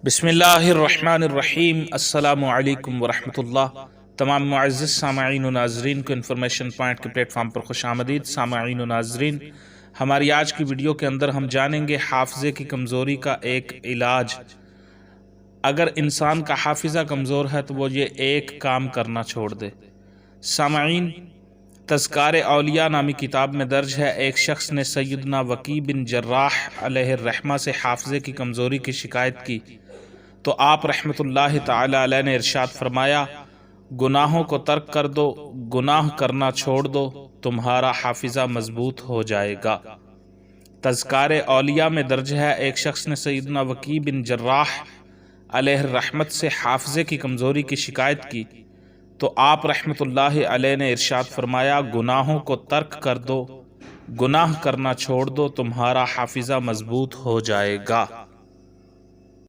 بسم اللہ الرحمن الرحیم۔ السلام علیکم ورحمۃ اللہ۔ تمام معزز سامعین و ناظرین کو انفارمیشن پوائنٹ کے پلیٹ فارم پر خوش آمدید۔ سامعین و ناظرین، ہماری آج کی ویڈیو کے اندر ہم جانیں گے حافظے کی کمزوری کا ایک علاج۔ اگر انسان کا حافظہ کمزور ہے تو وہ یہ ایک کام کرنا چھوڑ دے۔ سامعین، تذکار اولیاء نامی کتاب میں درج ہے، ایک شخص نے سیدنا وکیع بن جراح علیہ الرحمہ سے حافظے کی کمزوری کی شکایت کی تو آپ رحمۃ اللہ تعالی علیہ نے ارشاد فرمایا، گناہوں کو ترک کر دو، گناہ کرنا چھوڑ دو، تمہارا حافظہ مضبوط ہو جائے گا۔ تذکار اولیاء میں درج ہے، ایک شخص نے سیدنا وکیع بن جراح علیہ الرحمت سے حافظے کی کمزوری کی شکایت کی تو آپ رحمۃ اللہ علیہ نے ارشاد فرمایا، گناہوں کو ترک کر دو، گناہ کرنا چھوڑ دو، تمہارا حافظہ مضبوط ہو جائے گا۔